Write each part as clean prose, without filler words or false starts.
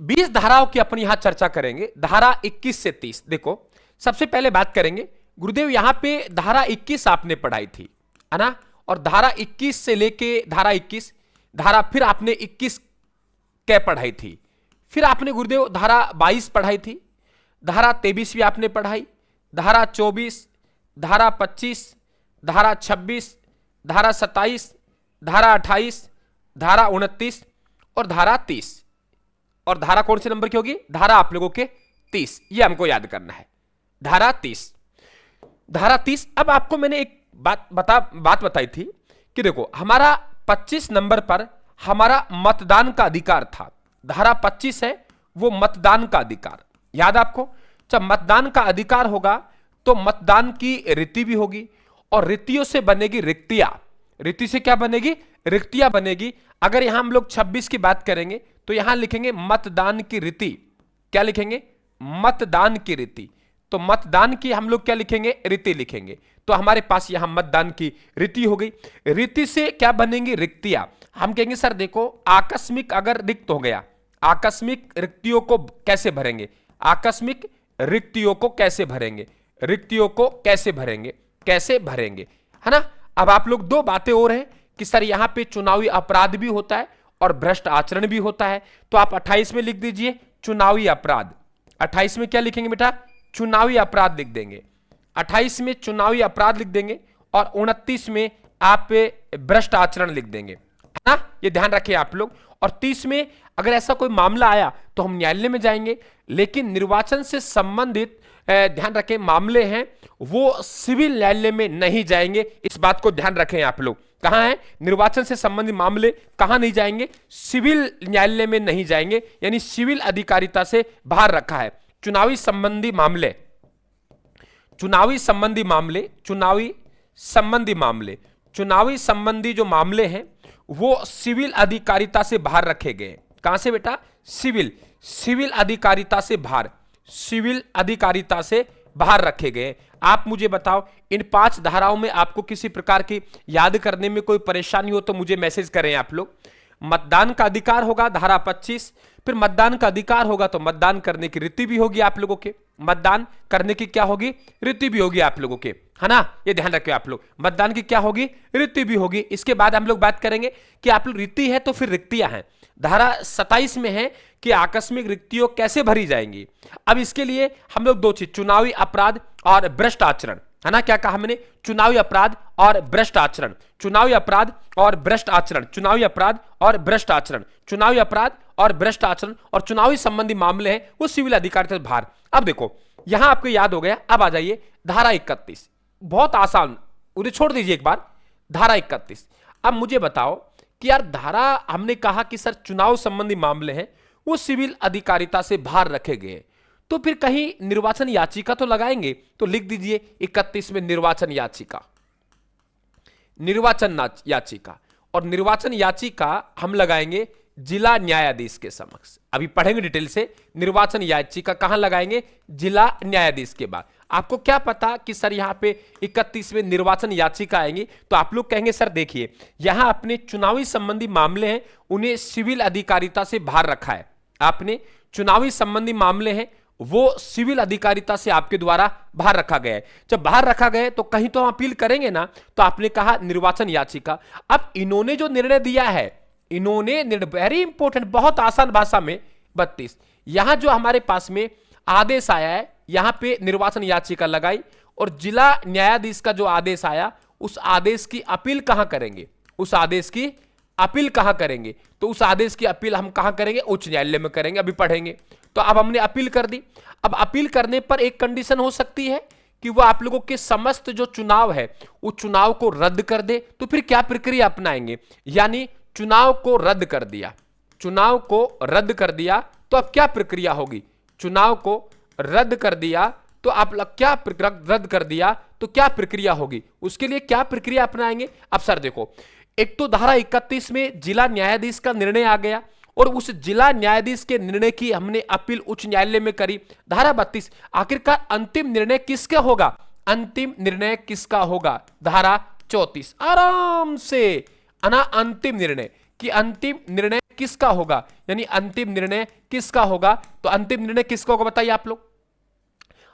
20 धाराओं की अपन यहां चर्चा करेंगे। धारा 21 से 30। देखो, सबसे पहले बात करेंगे गुरुदेव, यहां पे धारा 21 आपने पढ़ाई थी, है ना, और धारा 21 से लेके धारा 21 धारा, फिर आपने 21 क्या पढ़ाई थी, फिर आपने गुरुदेव धारा 22 पढ़ाई थी, धारा 23 भी आपने पढ़ाई, धारा 24, धारा 25, धारा 26, धारा 27, धारा 28, धारा 29 और धारा 30। और धारा कौन से नंबर की होगी? धारा आप लोगों के 30। ये हमको याद करना है, धारा 30। धारा 30। अब आपको मैंने एक बात बताई थी कि देखो, हमारा 25 नंबर पर हमारा मतदान का अधिकार था। धारा 25 है वो मतदान का अधिकार, याद आपको? जब मतदान का अधिकार होगा तो मतदान की रीति भी होगी, और रीतियों से बनेगी रिक्तियां। रीति से क्या बनेगी? रिक्तियां बनेगी। अगर यहां हम लोग 26 की बात करेंगे तो यहां लिखेंगे मतदान की रीति। क्या लिखेंगे? मतदान की रीति। तो मतदान की हम लोग क्या लिखेंगे? रीति लिखेंगे। तो हमारे पास यहां मतदान की रीति हो गई। रीति से क्या बनेंगी? रिक्तियां। हम कहेंगे सर देखो, आकस्मिक अगर रिक्त हो गया, आकस्मिक रिक्तियों को कैसे भरेंगे? आकस्मिक रिक्तियों को कैसे भरेंगे? रिक्तियों को कैसे भरेंगे? कैसे भरेंगे, है ना? अब आप लोग दो बातें और हैं कि सर यहां पे चुनावी अपराध भी होता है और भ्रष्ट आचरण भी होता है। तो आप 28 में लिख दीजिए चुनावी अपराध। 28 में क्या लिखेंगे बेटा? चुनावी अपराध लिख देंगे। 28 में चुनावी अपराध लिख देंगे और 29 में आप भ्रष्ट आचरण लिख देंगे, है ना? ये ध्यान रखिए आप लोग। और 30 में अगर ऐसा कोई मामला आया तो हम न्यायालय में जाएंगे, लेकिन निर्वाचन से संबंधित ध्यान रखें मामले हैं वो सिविल न्यायालय में नहीं जाएंगे। इस बात को ध्यान रखें आप लोग। कहां है? निर्वाचन से संबंधित मामले कहां नहीं जाएंगे? सिविल न्यायालय में नहीं जाएंगे, यानी सिविल अधिकारिता से बाहर रखा है। चुनावी संबंधी मामले, चुनावी संबंधी मामले, चुनावी संबंधी मामले, चुनावी संबंधी जो मामले हैं वो सिविल अधिकारिता से बाहर रखे गए। कहां से बेटा? सिविल अधिकारिता से बाहर, सिविल अधिकारिता से बाहर रखे गए। आप मुझे बताओ, इन 5 धाराओं में आपको किसी प्रकार की याद करने में कोई परेशानी हो तो मुझे मैसेज करें आप लोग। मतदान का अधिकार होगा धारा 25, फिर मतदान का अधिकार होगा तो मतदान करने की रीति भी होगी आप लोगों के। मतदान करने की क्या होगी? रीति भी होगी आप लोगों के, है ना? ये ध्यान रखिए आप लोग। मतदान की क्या होगी? रीति भी होगी। इसके बाद हम लोग बात करेंगे कि आप लोग रीति है तो फिर रिक्तियां हैं। धारा 27 में है कि आकस्मिक रिक्तियों कैसे भरी जाएंगी। अब इसके लिए हम लोग दो चीज, चुनावी अपराध और भ्रष्ट आचरण, है ना? क्या कहा मैंने? चुनावी अपराध और भ्रष्ट आचरण, चुनावी अपराध और भ्रष्ट आचरण, चुनावी अपराध और भ्रष्ट आचरण, चुनावी अपराध और भ्रष्ट आचरण और चुनावी संबंधी मामले हैं वो सिविल अधिकारिता से बाहर। अब देखो, यहां आपको याद हो गया। अब आ जाइए धारा 31। बहुत आसान, उन्हें छोड़ दीजिए एक बार। धारा 31। अब मुझे बताओ कि यार धारा, हमने कहा कि सर चुनाव संबंधी मामले हैं वो सिविल अधिकारिता से बाहर रखे गए, तो फिर कहीं निर्वाचन याचिका तो लगाएंगे। तो लिख दीजिए 31 में निर्वाचन याचिका, निर्वाचन याचिका। और निर्वाचन याचिका हम लगाएंगे जिला न्यायाधीश के समक्ष। अभी पढ़ेंगे डिटेल से। निर्वाचन याचिका कहां लगाएंगे? जिला न्यायाधीश के बाद। आपको क्या पता कि सर यहां पे 31 में निर्वाचन याचिका आएंगी, तो आप लोग कहेंगे सर देखिए, यहां अपने चुनावी संबंधी मामले हैं उन्हें सिविल अधिकारिता से बाहर रखा है। आपने चुनावी संबंधी मामले हैं वो सिविल अधिकारिता से आपके द्वारा बाहर रखा गया है। जब बाहर रखा गया है तो कहीं तो हम अपील करेंगे ना, तो आपने कहा निर्वाचन याचिका। अब इन्होंने जो निर्णय दिया है, इन्होंने वेरी इंपॉर्टेंट, बहुत आसान भाषा में 32, यहां जो हमारे पास में आदेश आया है, यहां पे निर्वाचन याचिका लगाई और जिला न्यायाधीश का जो आदेश आया उस आदेश की अपील कहां करेंगे? उस आदेश की अपील कहां करेंगे? तो उस आदेश की अपील हम कहां करेंगे? उच्च न्यायालय में करेंगे। अभी पढ़ेंगे। तो अब हमने अपील कर दी। अब अपील करने पर एक कंडीशन हो सकती है कि वो आप लोगों के समस्त जो चुनाव है उस चुनाव को रद्द कर दे। तो फिर क्या प्रक्रिया अपनाएंगे? यानी चुनाव को रद्द कर दिया, चुनाव को रद्द कर दिया तो अब क्या प्रक्रिया होगी? चुनाव को रद्द कर दिया तो आप क्या रद्द कर दिया तो क्या प्रक्रिया होगी? उसके लिए क्या प्रक्रिया अपनाएंगे? अब सर देखो, एक तो धारा 31 में जिला न्यायाधीश का निर्णय आ गया और उस जिला न्यायाधीश के निर्णय की हमने अपील उच्च न्यायालय में करी। धारा 32, आखिरकार अंतिम निर्णय किसका होगा? अंतिम निर्णय किसका होगा? धारा 34। आराम से अंतिम निर्णय कि अंतिम निर्णय किसका होगा, यानी अंतिम निर्णय किसका होगा। तो अंतिम निर्णय किसका होगा बताइए आप लोग।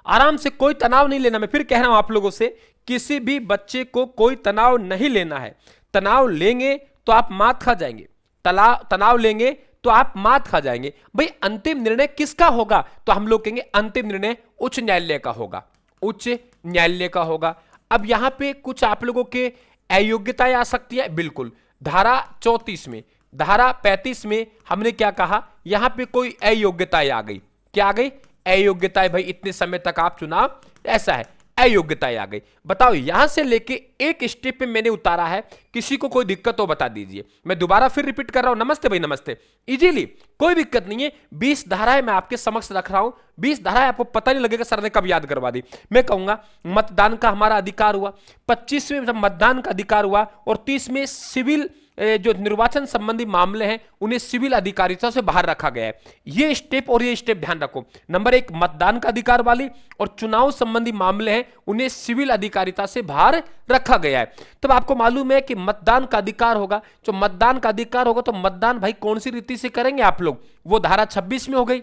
आराम से, कोई तनाव नहीं लेना। मैं फिर कह रहा हूं आप लोगों से, किसी भी बच्चे को कोई तनाव नहीं लेना है। तनाव लेंगे तो आप मात खा जाएंगे, तनाव लेंगे तो आप मात खा जाएंगे। भाई अंतिम निर्णय किसका होगा, तो हम लोग कहेंगे अंतिम निर्णय उच्च न्यायालय का होगा, उच्च न्यायालय का होगा। अब यहां पे कुछ आप लोगों के अयोग्यताएं आ सकती है, बिल्कुल। धारा 34 में, धारा 35 में हमने क्या कहा, यहां पे कोई अयोग्यताएं आ गई। क्या आ गई, अयोग्यताएं। भाई इतने समय तक आप चुनाव, ऐसा है, अयोग्यताएं आ गई। बताओ यहां से लेके एक स्टेप पे मैंने उतारा है, किसी को कोई दिक्कत हो बता दीजिए। मैं दोबारा फिर रिपीट कर रहा हूं, नमस्ते भाई नमस्ते, इजीली, कोई दिक्कत नहीं है। 20 धाराएं मैं आपके समक्ष रख रहा हूं, 20 धाराएं आपको पता नहीं लगेगा सर ने कब याद करवा दी। मैं कहूंगा मतदान का हमारा अधिकार हुआ, 25 में जब मतदान का अधिकार हुआ, और 30 में सिविल जो निर्वाचन संबंधी मामले हैं उन्हें सिविल अधिकारिता से बाहर रखा गया है। ये स्टेप और ये स्टेप ध्यान रखो। नंबर 1 मतदान का अधिकार वाली और चुनाव संबंधी मामले हैं उन्हें सिविल अधिकारिता से बाहर रखा गया है। तब आपको मालूम है कि मतदान का अधिकार होगा, जो मतदान का अधिकार होगा तो मतदान भाई कौन सी रीति से करेंगे आप लोग, वो धारा 26 में हो गई।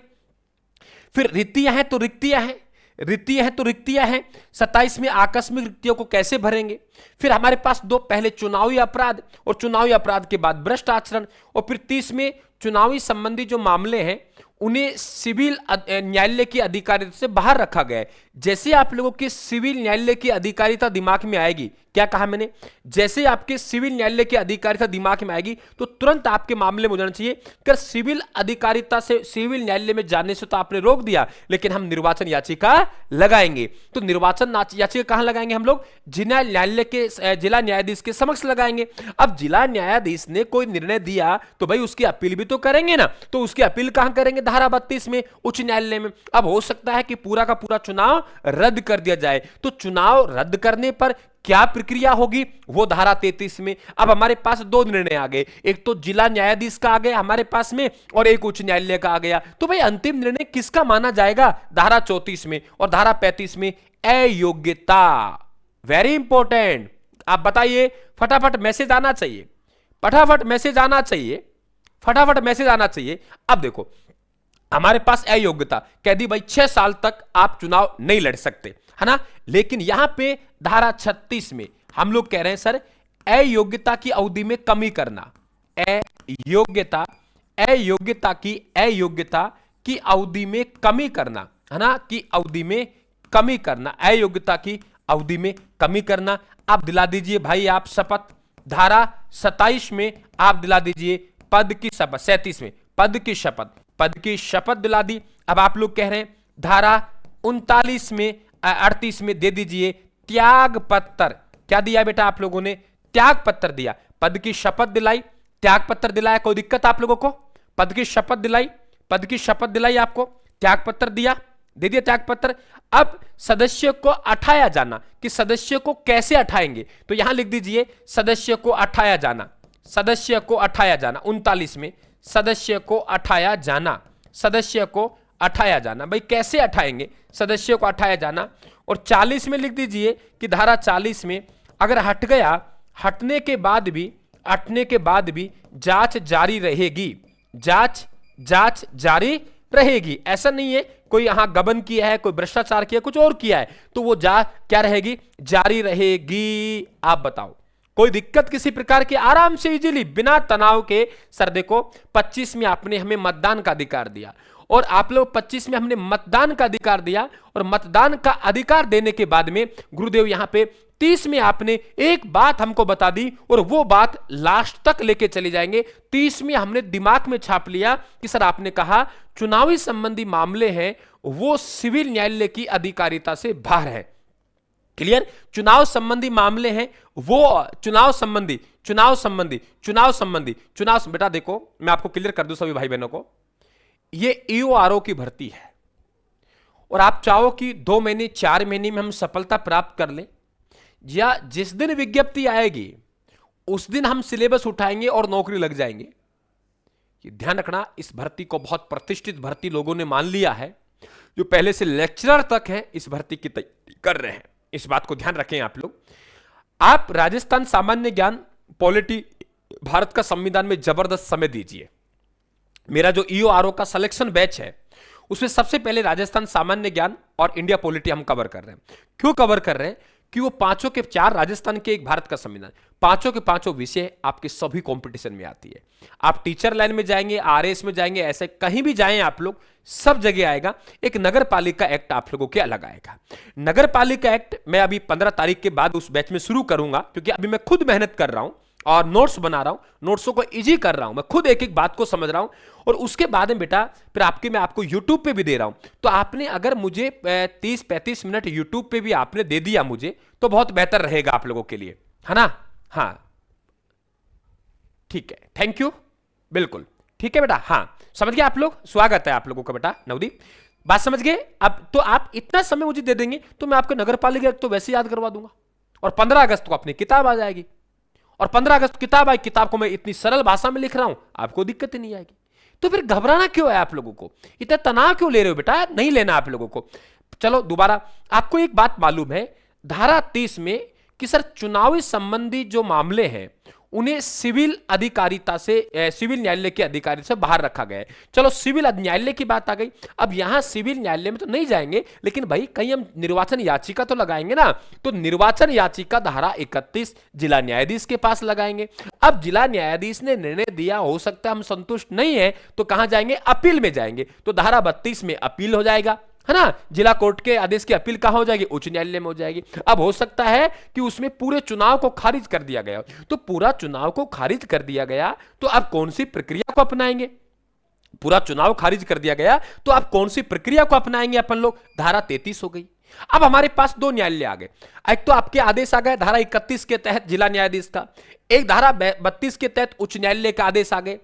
फिर रिक्तियां हैं तो रिक्तियां हैं, रिक्तियां हैं तो रिक्तियां हैं। 27 में आकस्मिक रिक्तियों को कैसे भरेंगे। फिर हमारे पास दो, पहले चुनावी अपराध और चुनावी अपराध के बाद भ्रष्ट आचरण, और फिर 30 में चुनावी संबंधी जो मामले हैं उन्हें सिविल न्यायालय की अधिकारिता से बाहर रखा गया है। जैसे आप लोगों के सिविल न्यायालय की अधिकारिता दिमाग में आएगी, क्या कहा मैंने, जैसे आपके सिविल न्यायालय की अधिकारिता दिमाग में आएगी तो तुरंत आपके मामले में हो जाना चाहिए कि सिविल अधिकारिता से सिविल न्यायालय में जाने से तो आपने रोक दिया, लेकिन हम निर्वाचन याचिका लगाएंगे। तो निर्वाचन याचिका कहां लगाएंगे हम लोग, जिला न्यायालय के, जिला न्यायाधीश के समक्ष लगाएंगे। अब जिला न्यायाधीश ने कोई निर्णय दिया तो भाई उसकी अपील भी तो करेंगे ना, तो उसकी अपील कहां करेंगे, धारा 32 में, उच्च न्यायालय में। अब हो सकता है कि पूरा का पूरा चुनाव रद्द कर दिया जाए, तो चुनाव रद्द करने पर क्या प्रक्रिया होगी, वो धारा 33 में। अब हमारे पास दो निर्णय आ गए, एक तो जिला न्यायाधीश का आ गया हमारे पास में और एक उच्च न्यायालय का आ गया। तो भाई अंतिम निर्णय किसका माना जाएगा, धारा 34 में, और धारा 35 में अयोग्यता। Very important. आप बताइए, फटाफट मैसेज आना चाहिए, फटाफट मैसेज आना चाहिए, फटाफट मैसेज आना चाहिए। अब देखो हमारे पास अयोग्यता कह दी भाई 6 साल तक आप चुनाव नहीं लड़ सकते, है ना। लेकिन यहां पे धारा 36 में हम लोग कह रहे हैं सर अयोग्यता की अवधि में कमी करना, अयोग्यता, अयोग्यता की अवधि में कमी करना, है ना, की अवधि में कमी करना, अयोग्यता की अवधि में कमी करना। आप दिला दीजिए भाई आप शपथ, धारा 27 में आप दिला दीजिए पद की शपथ, 37 में पद की शपथ, पद की शपथ दिला दी। अब आप लोग कह रहे हैं धारा 39 में 38 में दे दीजिए त्याग पत्र। क्या दिया बेटा आप लोगों ने, त्याग पत्र दिया, पद की शपथ दिलाई, त्याग पत्र दिलाया, कोई दिक्कत आप लोगों को, पद की शपथ दिलाई, पद की शपथ दिलाई आपको, त्याग पत्र दिया, दे दिया त्याग पत्र। अब सदस्य को अठाया जाना, कि सदस्य को कैसे अठाएंगे, तो यहां लिख दीजिए सदस्य को अठाया जाना, सदस्य को अठाया जाना। 39 में सदस्य को अठाया जाना, सदस्य को अठाया जाना, भाई कैसे अठाएंगे, सदस्य को अठाया जाना। और 40 में लिख दीजिए कि धारा 40 में अगर हट गया, हटने के बाद भी जांच जारी रहेगी, जांच जारी रहेगी। ऐसा नहीं है कोई यहां गबन किया है, कोई भ्रष्टाचार किया, कुछ और किया है, तो वो क्या रहेगी, जारी रहेगी। आप बताओ कोई दिक्कत किसी प्रकार की, आराम से इजीली बिना तनाव के। सर देखो 25 में आपने हमें मतदान का अधिकार दिया, और आप लोग 25 में हमने मतदान का अधिकार दिया, और मतदान का अधिकार देने के बाद में गुरुदेव यहां पे 30 में आपने एक बात हमको बता दी, और वो बात लास्ट तक लेके चले जाएंगे। 30 में हमने दिमाग में छाप लिया कि सर आपने कहा चुनावी संबंधी मामले हैं वो सिविल न्यायालय की अधिकारिता से बाहर है। क्लियर, चुनाव संबंधी मामले हैं वो चुनाव संबंधी, बेटा देखो मैं आपको क्लियर कर दूं सभी भाई बहनों को, ये ईओआरओ की भर्ती है, और आप चाहो कि 2 महीने 4 महीने में हम सफलता प्राप्त कर लें, या जिस दिन विज्ञप्ति आएगी उस दिन हम सिलेबस उठाएंगे और नौकरी लग जाएंगे। ये ध्यान रखना, इस भर्ती को बहुत प्रतिष्ठित भर्ती लोगों ने मान लिया है, जो पहले से लेक्चरर तक हैं इस भर्ती की तैयारी कर रहे हैं। इस बात को ध्यान रखें आप लोग। आप राजस्थान सामान्य ज्ञान पॉलिटी भारत का संविधान में जबरदस्त समय दीजिए, मेरा जो ईओआरओ का सिलेक्शन बैच है उसमें सबसे पहले राजस्थान सामान्य ज्ञान और इंडिया पॉलिटी हम कवर कर रहे हैं। क्यों कवर कर रहे हैं? कि वो पांचों के चार राजस्थान के एक भारत का संविधान, पांचों के पांचों विषय आपके सभी कंपटीशन में आती है। आप टीचर लाइन में जाएंगे, आरएस में जाएंगे, ऐसे कहीं भी जाएं आप लोग, सब जगह आएगा। एक नगर पालिका एक्ट आप लोगों के अलग आएगा। नगर पालिका एक्ट मैं अभी 15 तारीख के बाद उस बैच में शुरू करूंगा, क्योंकि अभी मैं खुद मेहनत कर रहा हूं और नोट्स बना रहा हूं, नोट्सों को इजी कर रहा हूं, मैं खुद एक एक बात को समझ रहा हूं। और उसके बाद में बेटा फिर मैं आपको YouTube पे भी दे रहा हूं। तो आपने अगर मुझे 30-35 मिनट YouTube पे भी आपने दे दिया मुझे, तो बहुत बेहतर रहेगा आप लोगों के लिए, है ना? हाँ ठीक है, थैंक यू, बिल्कुल ठीक है बेटा। हाँ समझ गए आप लोग, स्वागत है आप लोगों का बेटा नवदीप, बात समझ गए। अब तो आप इतना समय मुझे दे देंगे तो मैं आपको नगर पालिका तो वैसे याद करवा दूंगा, और 15 अगस्त को अपनी किताब आ जाएगी। और 15 अगस्त किताब आई, किताब को मैं इतनी सरल भाषा में लिख रहा हूं, आपको दिक्कत ही नहीं आएगी। तो फिर घबराना क्यों है आप लोगों को, इतना तनाव क्यों ले रहे हो बेटा? नहीं लेना आप लोगों को। चलो दोबारा, आपको एक बात मालूम है धारा 30 में कि सर चुनावी संबंधी जो मामले हैं उन्हें सिविल अधिकारिता से, सिविल न्यायालय के अधिकारी से बाहर रखा गया है। चलो सिविल न्यायालय की बात आ गई, अब यहां सिविल न्यायालय में तो नहीं जाएंगे, लेकिन भाई कहीं हम निर्वाचन याचिका तो लगाएंगे ना। तो निर्वाचन याचिका धारा 31 जिला न्यायाधीश के पास लगाएंगे। अब जिला न्यायाधीश ने निर्णय दिया, हो सकता है हम संतुष्ट नहीं है, तो कहां जाएंगे? अपील में जाएंगे। तो धारा 32 में अपील हो जाएगा, है ना? जिला कोर्ट के आदेश की अपील कहां हो जाएगी? उच्च न्यायालय में हो जाएगी। अब हो सकता है कि उसमें पूरे चुनाव को खारिज कर दिया गया, तो पूरा चुनाव को खारिज कर दिया गया तो अब कौन सी प्रक्रिया को अपनाएंगे? पूरा चुनाव खारिज कर दिया गया तो आप कौन सी प्रक्रिया को अपनाएंगे अपन लोग? धारा 33 हो गई। अब हमारे पास दो न्यायालय आ गए, एक तो आपके आदेश आ गए धारा 31 के तहत जिला न्यायाधीश का, एक धारा 32 के तहत उच्च न्यायालय का आदेश आ गए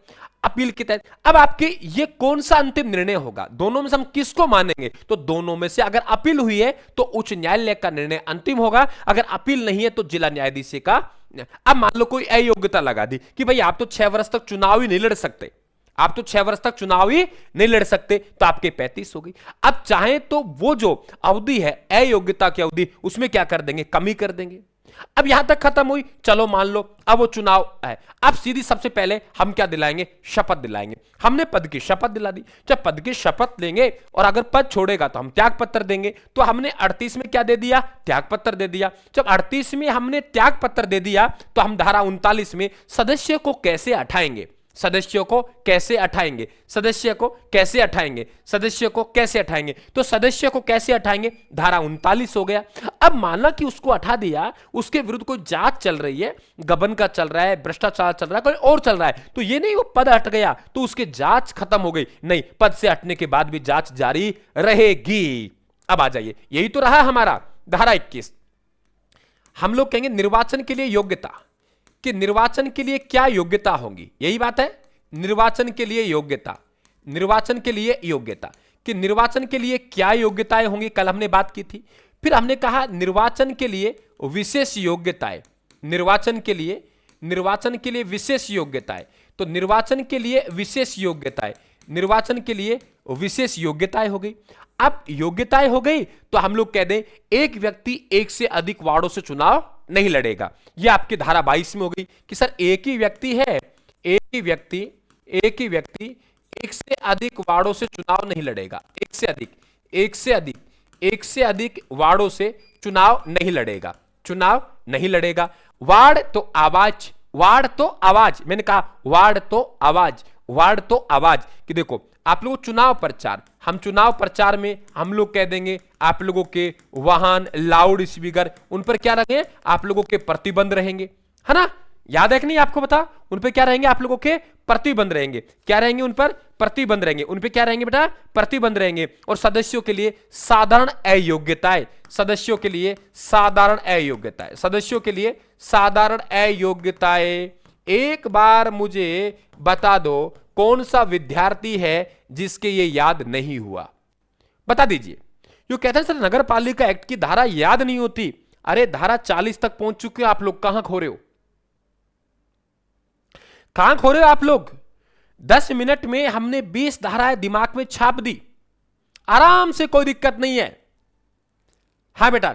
अपील के तहत। अब आपके ये कौन सा अंतिम निर्णय होगा? दोनों में से हम किसको मानेंगे? तो दोनों में से अगर अपील हुई है तो उच्च न्यायालय का निर्णय अंतिम होगा, अगर अपील नहीं है तो जिला न्यायाधीश का। अब मान लो कोई अयोग्यता लगा दी कि भाई आप तो 6 वर्ष तक चुनाव ही नहीं लड़ सकते, आप तो 6 वर्ष तक चुनाव ही नहीं लड़ सकते, तो आपके 35 हो गई। अब चाहे तो वो जो अवधि है अयोग्यता की अवधि, उसमें क्या कर देंगे? कमी कर देंगे। अब यहां तक खत्म हुई, चलो मान लो अब वो चुनाव है, अब सीधी सबसे पहले हम क्या दिलाएंगे? शपथ दिलाएंगे। हमने पद की शपथ दिला दी, जब पद की शपथ लेंगे और अगर पद छोड़ेगा तो हम त्याग पत्र देंगे। तो हमने 38 में क्या दे दिया? त्याग पत्र दे दिया। जब 38 में हमने त्याग पत्र दे दिया तो हम धारा 39 में सदस्य को कैसे हटाएंगे? सदस्यों को कैसे हटाएंगे? सदस्य को कैसे हटाएंगे? सदस्य को कैसे हटाएंगे? तो सदस्य को कैसे हटाएंगे? धारा 39 हो गया। अब माना कि उसको हटा दिया, उसके विरुद्ध कोई जांच चल रही है, गबन का चल रहा है, भ्रष्टाचार चल रहा है, कोई और चल रहा है, तो ये नहीं वो पद हट गया तो उसकी जांच खत्म हो गई, नहीं, पद से हटने के बाद भी जांच जारी रहेगी। अब आ जाइए, यही तो रहा हमारा धारा 21। हम लोग कहेंगे निर्वाचन के लिए योग्यता, कि निर्वाचन के लिए क्या योग्यता होगी, यही बात है। निर्वाचन के लिए योग्यता, निर्वाचन के लिए योग्यता, कि निर्वाचन के लिए क्या योग्यताएं होंगी, कल हमने बात की थी। फिर हमने कहा निर्वाचन के लिए विशेष योग्यताएं, निर्वाचन के लिए विशेष योग्यताएं। तो निर्वाचन के लिए विशेष योग्यताएं, निर्वाचन के लिए विशेष योग्यताएं हो गई। अब योग्यताएं हो गई तो हम लोग कह दें एक व्यक्ति एक से अधिक वार्डों से चुनाव नहीं लड़ेगा। यह आपकी धारा 22 में हो गई कि सर एक ही व्यक्ति है, एक ही व्यक्ति एक से अधिक वार्डों से चुनाव नहीं लड़ेगा, एक से अधिक वार्डों से चुनाव नहीं लड़ेगा। वार्ड तो आवाज, मैंने कहा वार्ड तो आवाज कि देखो आप लोग चुनाव प्रचार में हम लोग कह देंगे आप लोगों के वाहन, लाउड स्पीकर, उन पर क्या रहेंगे? आप लोगों के प्रतिबंध रहेंगे, है ना? याद है कि नहीं आपको? बता, उन पे क्या रहेंगे? आप लोगों के प्रतिबंध रहेंगे। क्या रहेंगे? उन पर प्रतिबंध रहेंगे। उन पे क्या रहेंगे बेटा? प्रतिबंध रहेंगे। और सदस्यों के लिए साधारण अयोग्यताएं, सदस्यों के लिए साधारण अयोग्यताएं। एक बार मुझे बता दो कौन सा विद्यार्थी है जिसके ये याद नहीं हुआ? बता दीजिए। जो कहते हैं सर नगर पालिका एक्ट की धारा याद नहीं होती, अरे धारा 40 तक पहुंच चुके हो आप लोग, कहां खो रहे हो आप लोग? 10 मिनट में हमने 20 धाराएं दिमाग में छाप दी, आराम से, कोई दिक्कत नहीं है। हाँ बेटा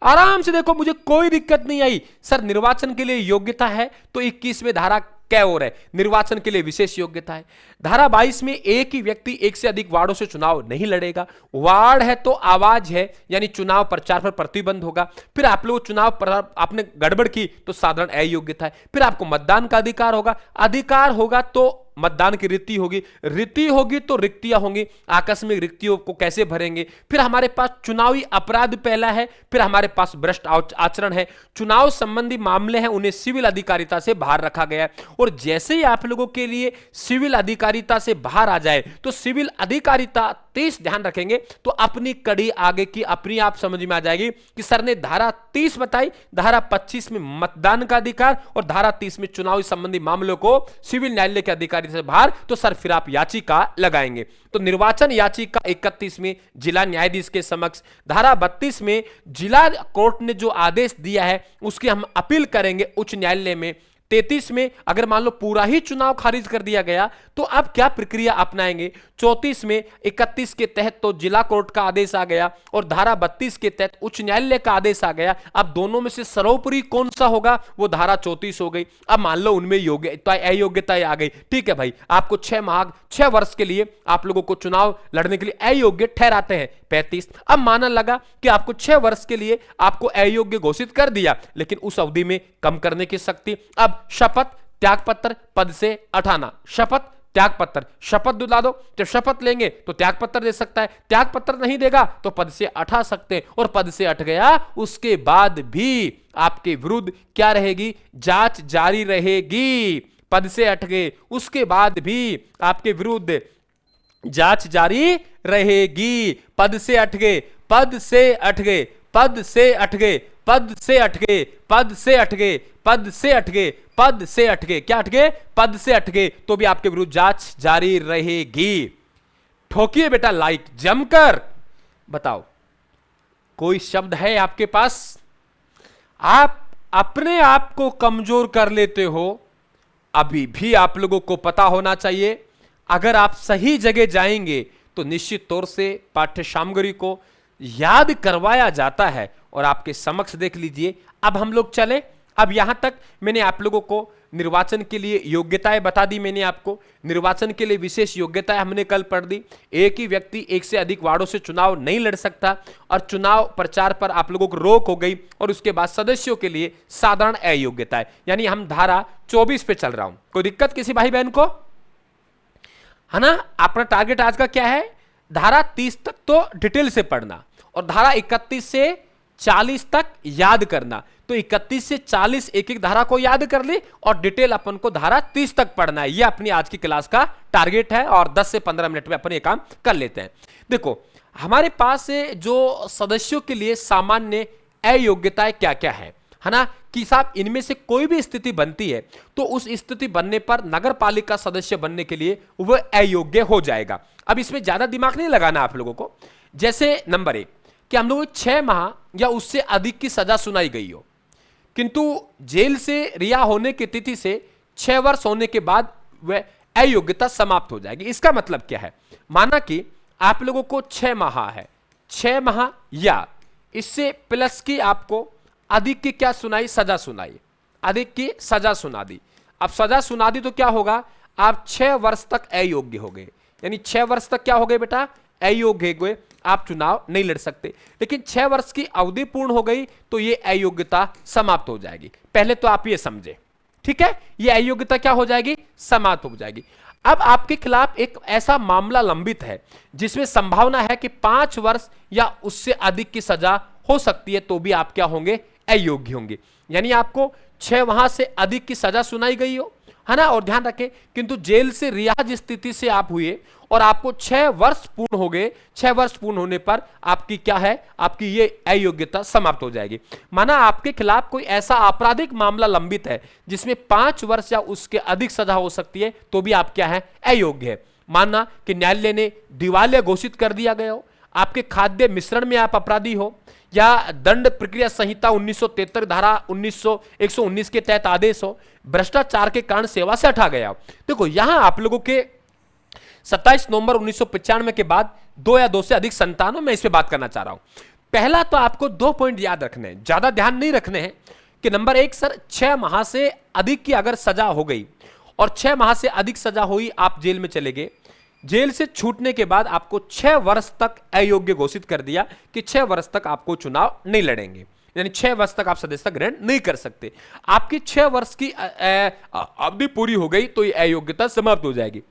आराम से देखो, मुझे कोई दिक्कत नहीं आई। सर निर्वाचन के लिए योग्यता है तो 21वें धारा कै और है, निर्वाचन के लिए विशेष योग्यता है। धारा 22 में एक ही व्यक्ति एक से अधिक वार्डों से चुनाव नहीं लड़ेगा। वार्ड है तो आवाज है, यानी चुनाव प्रचार पर प्रतिबंध होगा। फिर आप लोग चुनाव पर आपने गड़बड़ की तो साधारण अयोग्यता है। फिर आपको मतदान का अधिकार होगा, अधिकार होगा तो मतदान की रीति होगी, रीति होगी तो रिक्तियां होंगी, आकस्मिक रिक्तियों को कैसे भरेंगे। फिर हमारे पास चुनावी अपराध पहला है, फिर हमारे पास भ्रष्ट आचरण है, चुनाव संबंधी मामले हैं, उन्हें सिविल अधिकारिता से बाहर रखा गया है। और जैसे ही आप लोगों के लिए सिविल अधिकारिता से बाहर आ जाए तो सिविल अधिकारिता 30 ध्यान रखेंगे तो अपनी कड़ी आगे की अपनी आप समझ में आ जाएगी कि सर ने धारा 30 बताई, धारा 25 में मतदान का अधिकार और धारा 30 में चुनावी संबंधी मामलों को सिविल न्यायालय के अधिकारी से बाहर, तो सर फिर आप याचिका लगाएंगे। तो निर्वाचन याचिका 31 में जिला न्यायाधीश के समक्ष, धारा 32 में जिला कोर्ट ने जो आदेश दिया है उसकी हम अपील करेंगे उच्च न्यायालय में। 33 में अगर मान लो पूरा ही चुनाव खारिज कर दिया गया तो अब क्या प्रक्रिया अपनाएंगे। 34 में 31 के तहत तो जिला कोर्ट का आदेश आ गया और धारा 32 के तहत उच्च न्यायालय का आदेश आ गया। अब दोनों में से सर्वोपरि कौन सा होगा, वो धारा 34 हो गई। अब मान लो उनमें अयोग्यता आ गई, ठीक है भाई, आपको 6 वर्ष के लिए आप लोगों को चुनाव लड़ने के लिए अयोग्य ठहराते हैं 35। अब मानने लगा कि आपको 6 वर्ष के लिए आपको अयोग्य घोषित कर दिया, लेकिन उस अवधि में कम करने की शक्ति। अब शपथ त्यागपत्र पद से हटाना, शपथ त्यागपत्र, शपथ दिला दो, जब शपथ लेंगे तो त्यागपत्र दे सकता है, त्यागपत्र नहीं देगा तो पद से हटा सकते हैं। और पद से हट गया उसके बाद भी आपके विरुद्ध क्या रहेगी, जांच जारी रहेगी। पद से हट गए उसके बाद भी आपके विरुद्ध जांच जारी रहेगी। पद से हट गए, पद से हट गए, पद से हट गए, पद से हट गए, पद से हट गए, पद से हट गए, पद से हट गए, क्या हट गए, पद से हट गए, तो भी आपके विरुद्ध जांच जारी रहेगी। ठोकिए बेटा लाइक जमकर, बताओ कोई शब्द है आपके पास। आप अपने आप को कमजोर कर लेते हो, अभी भी आप लोगों को पता होना चाहिए अगर आप सही जगह जाएंगे तो निश्चित तौर से पाठ्य सामग्री को याद करवाया जाता है। और आपके समक्ष देख लीजिए, अब हम लोग चले, अब यहां तक मैंने आप लोगों को निर्वाचन के लिए योग्यताएं बता दी। मैंने आपको निर्वाचन के लिए विशेष योग्यताएं हमने कल पढ़ दी। एक ही व्यक्ति एक से अधिक वार्डों से चुनाव नहीं लड़ सकता और चुनाव प्रचार पर आप लोगों को रोक हो गई। और उसके बाद सदस्यों के लिए साधारण अयोग्यताएं, यानी हम धारा 24 पे चल रहा हूं। कोई दिक्कत किसी भाई बहन को है ना। अपना टारगेट आज का क्या है, धारा 30 तक तो डिटेल से पढ़ना और धारा 31 से 40 तक याद करना। तो 31 से 40 एक एक धारा को याद कर ली और डिटेल अपन को धारा 30 तक पढ़ना है। यह अपनी आज की क्लास का टारगेट है और 10 से 15 मिनट में अपन ये काम कर लेते हैं। देखो हमारे पास जो सदस्यों के लिए सामान्य अयोग्यताएं क्या क्या है ना, कि साहब इनमें से कोई भी स्थिति बनती है तो उस स्थिति बनने पर नगर पालिका सदस्य बनने के लिए वह अयोग्य हो जाएगा। अब इसमें ज्यादा दिमाग नहीं लगाना आप लोगों को। जैसे नंबर 1 कि हम लोगों को 6 माह या उससे अधिक की सजा सुनाई गई हो, किंतु जेल से रिहा होने की तिथि से 6 वर्ष होने के बाद वह अयोग्यता समाप्त हो जाएगी। इसका मतलब क्या है, माना कि आप लोगों को 6 माह है, 6 माह या इससे प्लस की आपको अधिक की क्या सुनाई, सजा सुनाई, अधिक की सजा सुना दी। अब सजा सुना दी तो क्या होगा, आप 6 वर्ष तक अयोग्य हो गए, यानी 6 वर्ष तक क्या हो गए बेटा, अयोग्य हुए, आप चुनाव नहीं लड़ सकते। लेकिन 6 वर्ष की अवधि पूर्ण हो गई तो ये अयोग्यता समाप्त हो जाएगी। पहले तो आप ये समझे, ठीक है, ये अयोग्यता क्या हो जाएगी, समाप्त हो जाएगी। अब आपके खिलाफ एक ऐसा मामला लंबित है जिसमें संभावना है कि 5 वर्ष या उससे अधिक की सजा हो सकती है, तो भी आप क्या होंगे, अयोग्य होंगे। यानी आपको 6 वहां से अधिक की सजा सुनाई गई हो, है ना। और ध्यान रखें, किंतु जेल से रिहा जिस स्थिति से आप हुए और आपको 6 वर्ष पूर्ण हो गए, 6 वर्ष पूर्ण होने पर आपकी क्या है, आपकी ये अयोग्यता समाप्त हो जाएगी। माना आपके खिलाफ कोई ऐसा आपराधिक मामला लंबित है जिसमें 5 वर्ष या उसके अधिक सजा हो सकती है, तो भी आप क्या है, अयोग्य है। माना कि न्यायालय ने दिवालिया घोषित कर दिया गया हो, आपके खाद्य मिश्रण में आप अपराधी हो, या दंड प्रक्रिया संहिता 1973 धारा 119 के तहत आदेश हो, भ्रष्टाचार के कारण सेवा से हटा गया हो। देखो यहां आप लोगों के 27 नवंबर 1995 के बाद 2 या 2 से अधिक संतानों में इस पे बात करना चाह रहा हूं। पहला तो आपको 2 पॉइंट याद रखने हैं, ज्यादा ध्यान नहीं रखने हैं, कि नंबर 1 सर 6 माह से अधिक की अगर सजा हो गई और 6 माह से अधिक सजा हुई, आप जेल में चले गए, जेल से छूटने के बाद आपको 6 वर्ष तक अयोग्य घोषित कर दिया कि 6 वर्ष तक आपको चुनाव नहीं लड़ेंगे, यानी 6 वर्ष तक आप सदस्यता ग्रहण नहीं कर सकते। आपकी 6 वर्ष की अवधि पूरी हो गई तो ये अयोग्यता समाप्त हो जाएगी।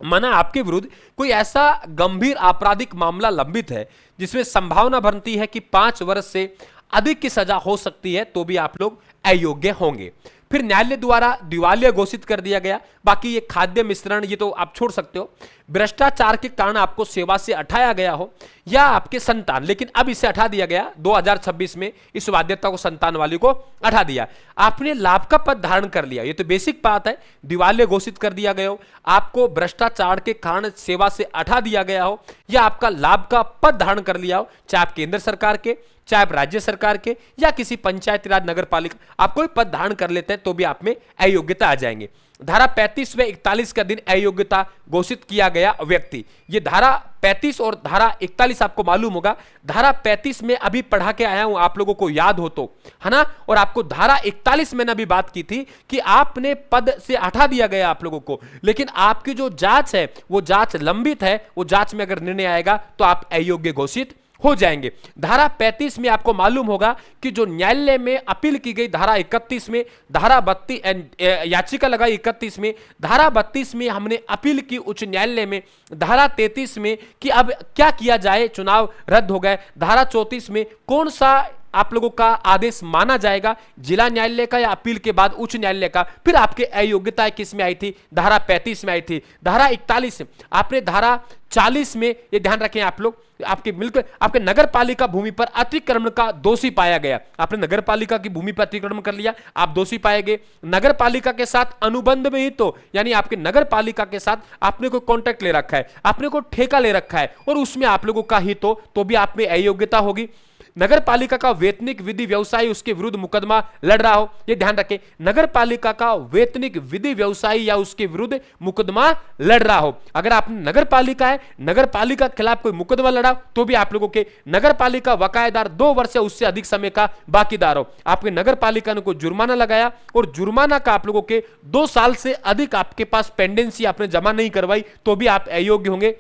माना आपके विरुद्ध कोई ऐसा गंभीर आपराधिक मामला लंबित है जिसमें संभावना बनती है कि 5 वर्ष से अधिक की सजा हो सकती है, तो भी आप लोग अयोग्य होंगे। फिर न्यायालय द्वारा दिवालिया घोषित कर दिया गया। बाकी ये खाद्य मिश्रण ये तो आप छोड़ सकते हो। भ्रष्टाचार के कारण आपको सेवा से हटाया गया हो या आपके संतान, लेकिन अब इसे हटा दिया गया 2026 में, इस बाध्यता को संतान वाली को हटा दिया। आपने लाभ का पद धारण कर लिया, ये तो बेसिक बात है। दिवालिया घोषित कर दिया गया हो, आपको भ्रष्टाचार के कारण सेवा से हटा दिया गया हो या आपका लाभ का पद धारण कर लिया हो, चाहे आप केंद्र सरकार के, चाहे आप राज्य सरकार के या किसी पंचायती राज नगर पालिका, आप कोई पद धारण कर लेते हैं तो भी आप में अयोग्यता आ जाएंगे। धारा 35 व 41 का दिन अयोग्यता घोषित किया गया व्यक्ति, ये धारा 35 और धारा 41 आपको मालूम होगा। धारा 35 में अभी पढ़ा के आया हूं, आप लोगों को याद हो तो, है ना। और आपको धारा 41 मैंने अभी बात की थी कि आपने पद से हटा दिया गया आप लोगों को, लेकिन आपकी जो जांच है वो जांच लंबित है, वो जांच में अगर निर्णय आएगा तो आप अयोग्य घोषित हो जाएंगे। धारा 35 में आपको मालूम होगा कि जो न्यायालय में अपील की गई धारा 31 में, धारा 32 याचिका लगाई 31 में, धारा 32 में हमने अपील की उच्च न्यायालय में, धारा 33 में कि अब क्या किया जाए, चुनाव रद्द हो गए, धारा 34 में कौन सा आप लोगों का आदेश माना जाएगा, जिला न्यायालय का या अपील के बाद उच्च न्यायालय का। फिर आपके अयोग्यता किस में आई थी, धारा 35 में आई थी। धारा 41 आपने धारा 40 में, ये ध्यान रखें आप लोग, आपके मिलकर आपके नगर पालिका भूमि पर अतिक्रमण का दोषी पाया गया, आपने नगर पालिका की भूमि पर अतिक्रमण कर लिया, आप दोषी पाए गए। नगर पालिका के साथ अनुबंध में ही तो, यानी आपके नगर पालिका के साथ आपने कोई कॉन्ट्रैक्ट ले रखा है, आपने कोई ठेका ले रखा है और उसमें आप लोगों का ही तो भी आप में अयोग्यता होगी। नगर पालिका का वेतनिक विधि व्यवसायी उसके विरुद्ध मुकदमा लड़ रहा हो, यह ध्यान रखें, नगर पालिका का वेतनिक विधि व्यवसायी या उसके विरुद्ध मुकदमा लड़ रहा हो। अगर आपने नगर पालिका है, नगर पालिका के खिलाफ कोई मुकदमा लड़ा तो भी आप लोगों के नगर पालिका बकायेदार 2 वर्ष या उससे अधिक समय का बाकीदार हो, आपके नगर पालिका ने कोई जुर्माना लगाया और जुर्माना का आप लोगों के 2 साल से अधिक आपके पास पेंडेंसी आपने जमा नहीं करवाई तो भी आप अयोग्य होंगे।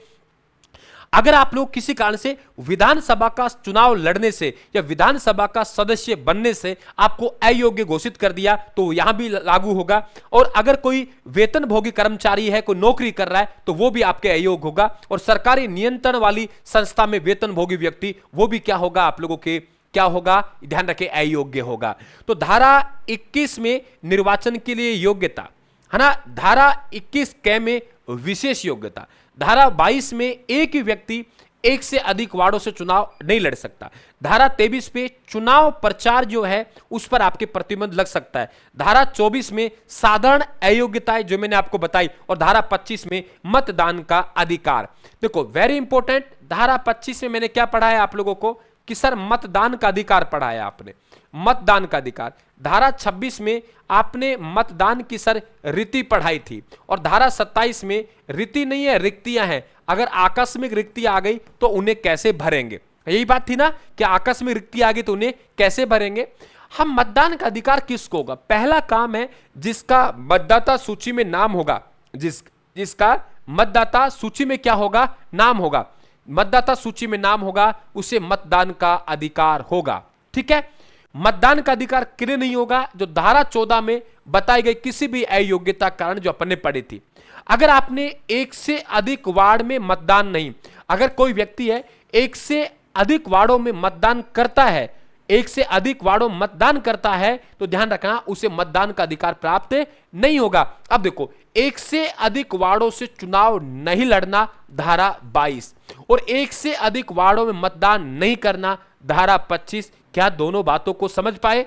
अगर आप लोग किसी कारण से विधानसभा का चुनाव लड़ने से या विधानसभा का सदस्य बनने से आपको अयोग्य घोषित कर दिया तो यहां भी लागू होगा। और अगर कोई वेतनभोगी कर्मचारी है, कोई नौकरी कर रहा है, तो वो भी आपके अयोग्य होगा। और सरकारी नियंत्रण वाली संस्था में वेतनभोगी व्यक्ति, वो भी क्या होगा, आप लोगों के क्या होगा, ध्यान रखें, अयोग्य होगा। तो धारा 21 में निर्वाचन के लिए योग्यता, है ना। धारा 21 क में विशेष योग्यता। धारा 22 में एक ही व्यक्ति एक से अधिक वार्डों से चुनाव नहीं लड़ सकता। धारा 23 पे चुनाव प्रचार जो है उस पर आपके प्रतिबंध लग सकता है। धारा 24 में साधारण अयोग्यताएं जो मैंने आपको बताई, और धारा 25 में मतदान का अधिकार। देखो वेरी इंपॉर्टेंट, धारा 25 में मैंने क्या पढ़ाया आप लोगों को कि सर मतदान का अधिकार पढ़ाया आपने, मतदान का अधिकार। धारा 26 में आपने मतदान की सर रीति पढ़ाई थी, और धारा 27 में रीति नहीं है, रिक्तियां हैं। अगर आकस्मिक रिक्ति आ गई तो उन्हें कैसे भरेंगे, यही बात थी ना कि आकस्मिक रिक्ति आ गई तो उन्हें कैसे भरेंगे। हम मतदान का अधिकार किसको होगा, पहला काम है जिसका मतदाता सूची में नाम होगा, जिसका मतदाता सूची में क्या होगा, नाम होगा, मतदाता सूची में नाम होगा, उसे मतदान का अधिकार होगा। ठीक है, मतदान का अधिकार किन्हें नहीं होगा, जो धारा 14 में बताई गई किसी भी अयोग्यता कारण जो अपन ने पढ़ी थी। अगर आपने एक से अधिक वार्ड में मतदान नहीं, अगर कोई व्यक्ति है एक से अधिक वार्डों में मतदान करता है, एक से अधिक वार्डों मतदान करता है, तो ध्यान रखना उसे मतदान का अधिकार प्राप्त नहीं होगा। अब देखो, एक से अधिक वार्डों से चुनाव नहीं लड़ना धारा 22, और एक से अधिक वार्डों में मतदान नहीं करना धारा 25। क्या दोनों बातों को समझ पाए?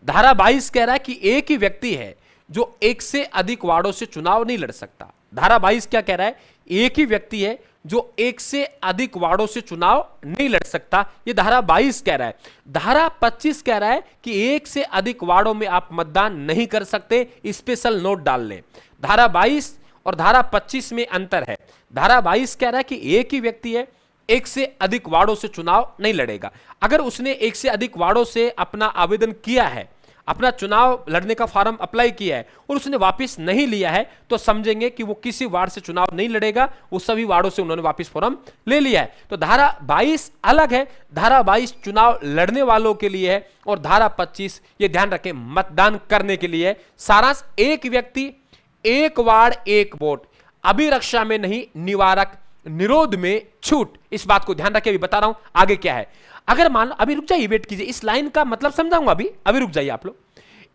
धारा 22 कह रहा है कि एक ही व्यक्ति है जो एक से अधिक वार्डों से चुनाव नहीं लड़ सकता। धारा 22 क्या कह रहा है, एक ही व्यक्ति है जो एक से अधिक वार्डों से चुनाव नहीं लड़ सकता, ये धारा 22 कह रहा है। धारा 25 कह रहा है कि एक से अधिक वार्डों में आप मतदान नहीं कर सकते, स्पेशल नोट डाल लें। धारा 22 और धारा 25 में अंतर है। धारा 22 कह रहा है कि एक ही व्यक्ति है, एक से अधिक वार्डों से चुनाव नहीं लड़ेगा। अगर उसने एक से अधिक वार्डों से अपना आवेदन किया है, अपना चुनाव लड़ने का फॉर्म अप्लाई किया है और उसने वापस नहीं लिया है, तो समझेंगे कि वो किसी वार्ड से चुनाव नहीं लड़ेगा, वो सभी वार्डों से उन्होंने वापस फॉर्म ले लिया है। तो धारा 22 अलग है, धारा 22 चुनाव लड़ने वालों के लिए है और धारा 25 ये ध्यान रखें मतदान करने के लिए है। सारांश, एक व्यक्ति एक वार्ड एक वोट, अभिरक्षा में नहीं, निवारक निरोध में छूट। इस बात को ध्यान रखिए, अभी बता रहा हूं आगे क्या है। अगर मान लो, अभी रुक जाइए, वेट कीजिए, इस लाइन का मतलब समझाऊंगा, अभी रुक जाइए आप लोग।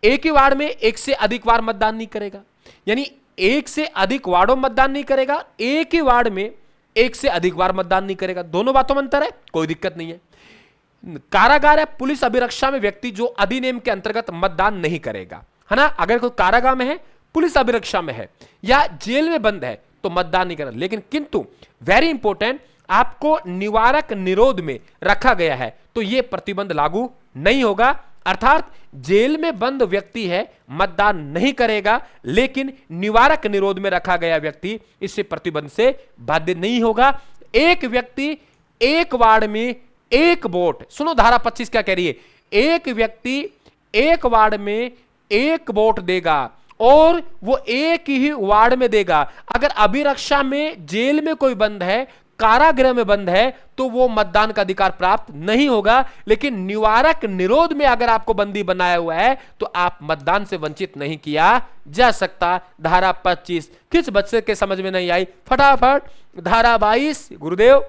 एक ही वार्ड में एक से अधिक बार मतदान नहीं करेगा, यानी एक से अधिक वार्डों मतदान नहीं करेगा, एक ही वार्ड में एक से अधिक बार मतदान नहीं करेगा। दोनों बातों में अंतर है, कोई दिक्कत नहीं है। कारागार है, पुलिस अभिरक्षा में व्यक्ति जो अधिनियम के अंतर्गत मतदान नहीं करेगा, है ना। अगर कोई कारागार में है, पुलिस अभिरक्षा में है या जेल में बंद है तो मतदान नहीं करना। लेकिन किंतु वेरी इंपॉर्टेंट, आपको निवारक निरोध में रखा गया है तो यह प्रतिबंध लागू नहीं होगा, अर्थात जेल में बंद व्यक्ति है, मतदान नहीं करेगा, लेकिन निवारक निरोध में रखा गया व्यक्ति इससे प्रतिबंध से बाध्य नहीं होगा। एक व्यक्ति एक वार्ड में एक वोट, सुनो धारा 25 क्या कह रही है, एक व्यक्ति एक वार्ड में एक वोट देगा और वो एक ही वार्ड में देगा। अगर अभिरक्षा में जेल में कोई बंद है, कारागृह में बंद है, तो वो मतदान का अधिकार प्राप्त नहीं होगा। लेकिन निवारक निरोध में अगर आपको बंदी बनाया हुआ है तो आप मतदान से वंचित नहीं किया जा सकता। धारा 25 किस बच्चे के समझ में नहीं आई, फटाफट। धारा 22, गुरुदेव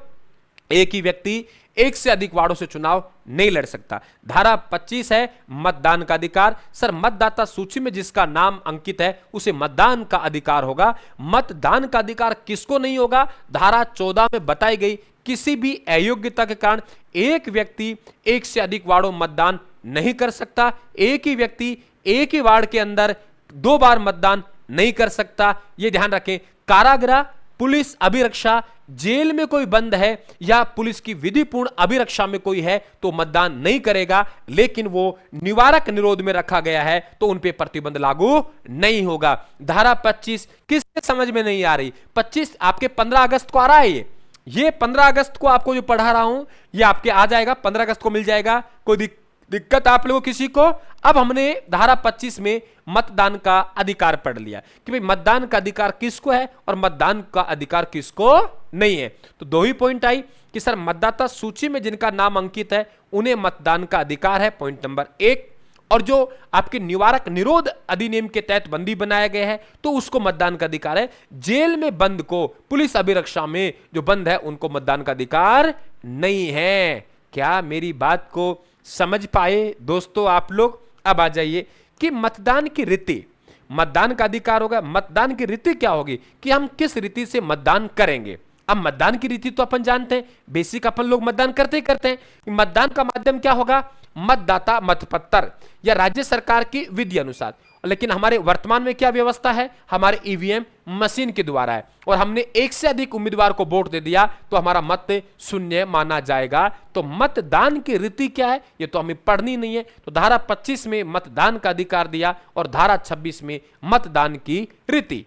एक ही व्यक्ति एक से अधिक वार्डों से चुनाव नहीं लड़ सकता। धारा 25 है मतदान का अधिकार। सर, मतदाता सूची में जिसका नाम अंकित है उसे मतदान का अधिकार होगा। मतदान का अधिकार किसको नहीं होगा? धारा 14 में बताई गई किसी भी अयोग्यता के कारण एक व्यक्ति एक से अधिक वार्डों मतदान नहीं कर सकता। एक ही व्यक्ति एक ही वार्ड के अंदर 2 बार मतदान नहीं कर सकता, यह ध्यान रखें। कारागृह, पुलिस अभिरक्षा, जेल में कोई बंद है या पुलिस की विधिपूर्ण अभिरक्षा में कोई है तो मतदान नहीं करेगा, लेकिन वो निवारक निरोध में रखा गया है तो उन पे प्रतिबंध लागू नहीं होगा। धारा 25 किसके समझ में नहीं आ रही? 25 आपके 15 अगस्त को आ रहा है। ये 15 अगस्त को आपको जो पढ़ा रहा हूं ये आपके आ जाएगा, 15 अगस्त को मिल जाएगा। कोई दिक्कत आप लोगों किसी को? अब हमने धारा 25 में मतदान का अधिकार पढ़ लिया कि भाई मतदान का अधिकार किसको है और मतदान का अधिकार किसको नहीं है। तो 2 ही पॉइंट आई कि सर मतदाता सूची में जिनका नाम अंकित है उन्हें मतदान का अधिकार है, पॉइंट नंबर 1। और जो आपके निवारक निरोध अधिनियम के तहत बंदी बनाया गया है तो उसको मतदान का अधिकार है। जेल में बंद को, पुलिस अभिरक्षा में जो बंद है उनको मतदान का अधिकार नहीं है। क्या मेरी बात को समझ पाए दोस्तों आप लोग? अब आ जाइए कि मतदान की रीति, मतदान का अधिकार होगा, मतदान की रीति क्या होगी कि हम किस रीति से मतदान करेंगे। अब मतदान की रीति तो अपन जानते हैं, बेसिक अपन लोग मतदान करते ही करते हैं। मतदान का माध्यम क्या होगा? मतदाता मतपत्र या राज्य सरकार की विधि अनुसार। लेकिन हमारे वर्तमान में क्या व्यवस्था है? हमारे ईवीएम मशीन के द्वारा है और हमने एक से अधिक उम्मीदवार को वोट दे दिया तो हमारा मत शून्य माना जाएगा। तो मतदान की रीति क्या है ये तो हमें पढ़नी नहीं है। तो धारा 25 में मतदान का अधिकार दिया और धारा 26 में मतदान की रीति।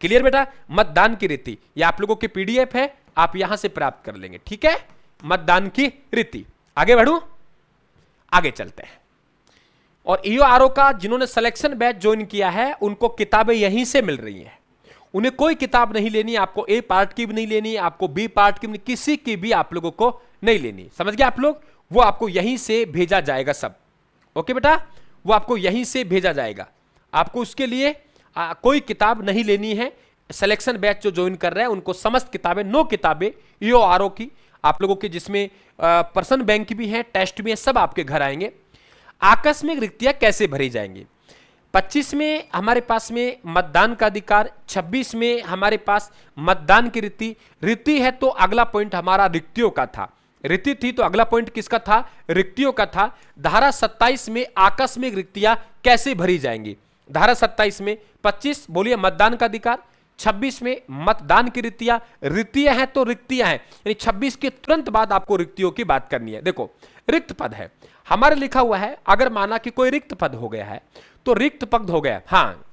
क्लियर बेटा? मतदान की रीति ये आप लोगों की पीडीएफ है, आप यहां से प्राप्त कर लेंगे। ठीक है, मतदान की रीति। आगे बढ़ूं, आगे चलते हैं। और ईओआरओ का जिन्होंने सिलेक्शन बैच ज्वाइन किया है उनको किताबें यहीं से मिल रही हैं। उन्हें कोई किताब नहीं लेनी, आपको ए पार्ट की भी नहीं लेनी, आपको बी पार्ट की भी नहीं, किसी की भी आप लोगों को नहीं लेनी। समझ गए आप लोग? वो आपको यहीं से भेजा जाएगा सब। ओके बेटा, वो आपको यहीं से भेजा जाएगा। आपको उसके लिए कोई किताब नहीं लेनी है। सिलेक्शन बैच जो ज्वाइन कर रहे हैं उनको समस्त किताबें, 9 किताबें ईओआरओ की आप लोगों की, जिसमें पर्सन बैंक भी है, टेस्ट भी है, सब आपके घर आएंगे। आकस्मिक रिक्तियां कैसे भरी जाएंगी? 25 में हमारे पास में मतदान का अधिकार, 26 में हमारे पास मतदान की रीति है। तो अगला पॉइंट हमारा रिक्तियों का था। रीति थी तो अगला पॉइंट किसका था? रिक्तियों का था। धारा 27 में आकस्मिक रिक्तियां कैसे भरी जाएंगी? धारा 27 में 25 बोलिए मतदान का अधिकार, 26 में मतदान की रिक्तियां हैं तो रिक्तियां हैं, यानी 26 के तुरंत बाद आपको रिक्तियों की बात करनी है। देखो, रिक्त पद है हमारे लिखा हुआ है, अगर माना कि कोई रिक्त पद हो गया है तो रिक्त पद हो गया। हाँ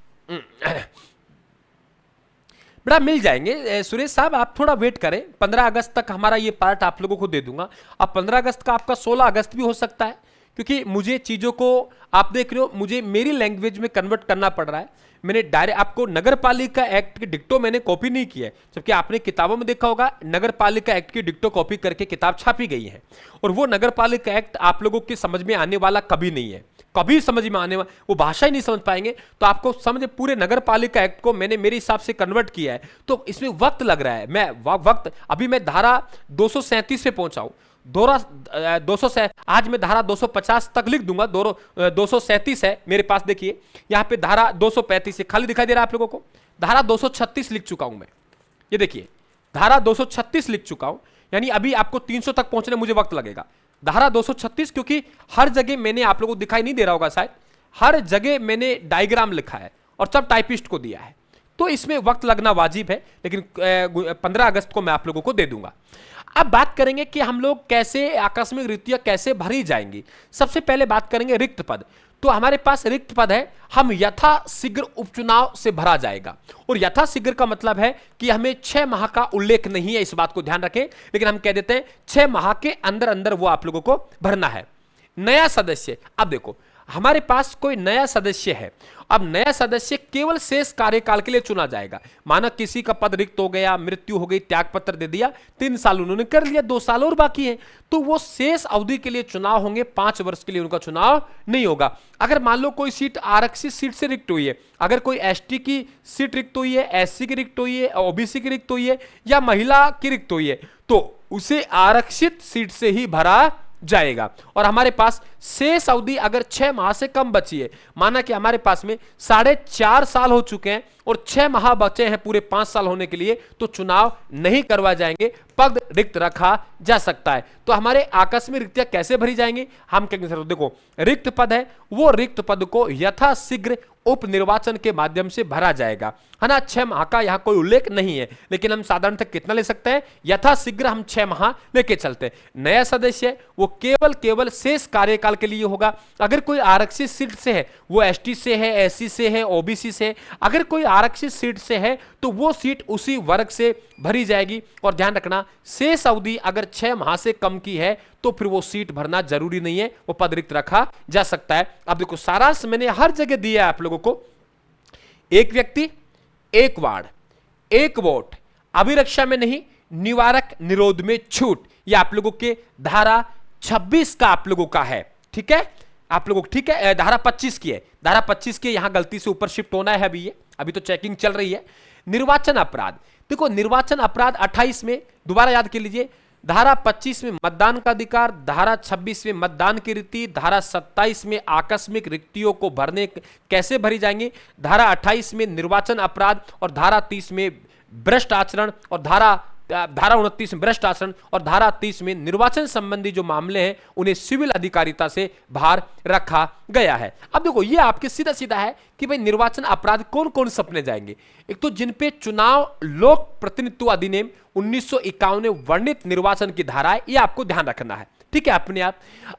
बड़ा मिल जाएंगे सुरेश साहब, आप थोड़ा वेट करें। 15 अगस्त तक हमारा ये पार्ट आप लोगों को दे दूंगा। अब 15 अगस्त का आपका 16 अगस्त भी हो सकता है, क्योंकि मुझे चीजों को, आप देख रहे हो, मुझे मेरी लैंग्वेज में कन्वर्ट करना पड़ रहा है। मैंने डायरेक्ट आपको नगर पालिका एक्ट की डिक्टो मैंने कॉपी नहीं की है, जबकि आपने किताबों में देखा होगा नगर पालिका एक्ट की डिक्टो कॉपी करके किताब छापी गई है। और वो नगर पालिका एक्ट आप लोगों के समझ में आने वाला कभी नहीं है, कभी समझ में आने वाला, वो भाषा ही नहीं समझ पाएंगे। तो आपको समझ, पूरे नगर पालिका एक्ट को मैंने मेरे हिसाब से कन्वर्ट किया है, तो इसमें वक्त लग रहा है। मैं वक्त, अभी मैं धारा 237 पे पहुंचा हूं, 200 से आज मैं धारा 250 तक लिख दूंगा। 237 है मेरे पास, देखिए यहां पे धारा 235 है, खाली दिखाई दे रहा है आप लोगों को। धारा 236 लिख चुका हूं मैं, ये देखिए धारा 236 लिख चुका हूं, यानी अभी आपको 300 तक पहुंचने मुझे वक्त लगेगा। धारा 236, क्योंकि हर जगह मैंने, आप लोगों को दिखाई नहीं दे रहा होगा शायद, हर जगह मैंने डायग्राम लिखा है और सब टाइपिस्ट को दिया है, तो इसमें वक्त लगना वाजिब है, लेकिन 15 अगस्त को मैं आप लोगों को दे दूंगा। अब बात करेंगे कि हम लोग कैसे आकस्मिक रिक्तियां कैसे भरी जाएंगी। सबसे पहले बात करेंगे रिक्त पद। तो हमारे पास रिक्त पद है, हम यथाशीघ्र उपचुनाव से भरा जाएगा। और यथाशीघ्र का मतलब है कि हमें 6 माह का उल्लेख नहीं है, इस बात को ध्यान रखें, लेकिन हम कह देते हैं 6 माह के अंदर अंदर वो आप लोगों को भरना है। नया सदस्य, अब देखो हमारे पास कोई नया सदस्य है, अब नया सदस्य केवल शेष कार्यकाल के लिए चुना जाएगा। माना किसी का पद रिक्त हो गया, मृत्यु हो गई, त्यागपत्र दे दिया, 3 साल उन्होंने कर लिया, 2 साल और बाकी है, तो वो शेष अवधि के लिए चुनाव होंगे, 5 वर्ष के लिए उनका चुनाव नहीं होगा। अगर मान लो कोई सीट आरक्षित सीट से रिक्त हुई है, अगर कोई एसटी की सीट रिक्त हुई है, एससी की रिक्त हुई है, ओबीसी की रिक्त हुई है, या महिला की रिक्त हुई है, तो उसे आरक्षित सीट से ही भरा जाएगा। और हमारे पास शेष अवधि अगर 6 माह से कम बची है, माना कि हमारे पास में 4.5 साल हो चुके हैं और 6 माह बचे हैं पूरे 5 साल होने के लिए, तो चुनाव नहीं करवा जाएंगे, पद रिक्त रखा जा सकता है। तो हमारे आकस्मिक रिक्तियां कैसे भरी जाएंगी, हम कहेंगे सर देखो रिक्त पद है, वो रिक्त पद को यथाशीघ्र उप निर्वाचन के माध्यम से भरा जाएगा, है ना। 6 माह का यहां कोई उल्लेख नहीं है, लेकिन हम साधारणतः कितना ले सकते हैं, यथाशीघ्र हम 6 माह लेके चलते हैं। नया सदस्य वो केवल शेष कार्यकाल के लिए होगा। अगर कोई आरक्षित सीट से है, वो एसटी से है, एससी से है, ओबीसी से है, अगर कोई आरक्षित सीट से है तो वो सीट उसी वर्ग से भरी जाएगी। और ध्यान रखना, शेष अवधि अगर 6 माह से कम की है तो फिर वो सीट भरना जरूरी नहीं है, वो पद रिक्त रखा जा सकता है। अब देखो सारांश मैंने हर जगह दिया है आप लोगों को, एक व्यक्ति एक वार्ड एक वोट, अभिरक्षा में नहीं, निवारक निरोध में छूट, ये आप लोगों के धारा 26 का आप लोगों का है, ठीक है आप लोगों, ठीक है। धारा 25 की है, धारा 25 की यहां गलती से ऊपर शिफ्ट होना है, अभी ये अभी तो चेकिंग चल रही है। निर्वाचन अपराध, देखो निर्वाचन अपराध 28 में, दोबारा याद कर लीजिए, धारा 25 में मतदान का अधिकार, धारा 26 में मतदान की रीति, धारा 27 में आकस्मिक रिक्तियों को भरने कैसे भरी जाएंगी, धारा 28 में निर्वाचन अपराध, और धारा 30 में भ्रष्ट आचरण, और धारा 29 में भ्रष्ट आचरण, और धारा 30 में निर्वाचन संबंधी जो मामले हैं उन्हें सिविल अधिकारिता से बाहर रखा गया है। अब देखो ये आपके सीधा सीधा है कि भाई निर्वाचन अपराध कौन कौन सपने जाएंगे। एक तो जिन पे चुनाव लोक प्रतिनिधित्व अधिनियम 1951 में वर्णित निर्वाचन की धारा है, ये आपको ध्यान रखना है, ठीक है अपने आप।